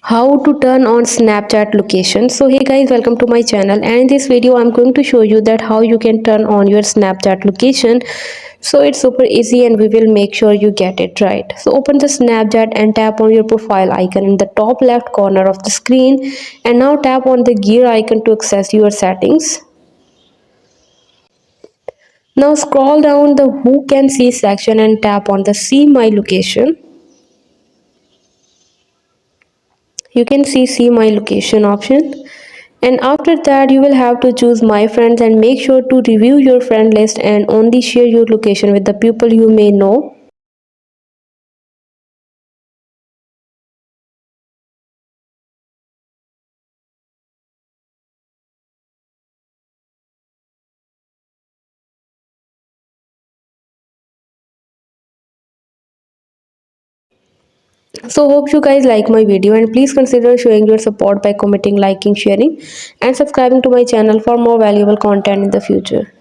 How to turn on Snapchat location. So hey guys, welcome to my channel, and in this video I'm going to show you that how you can turn on your Snapchat location. So it's super easy and we will make sure you get it right. So open the Snapchat and tap on your profile icon in the top left corner of the screen, and now tap on the gear icon to access your settings. Now scroll down the who can see section and tap on the see my location. You can see my location option, and after that you will have to choose my friends and make sure to review your friend list and only share your location with the people you may know. So hope you guys like my video, and please consider showing your support by commenting, liking, sharing and subscribing to my channel for more valuable content in the future.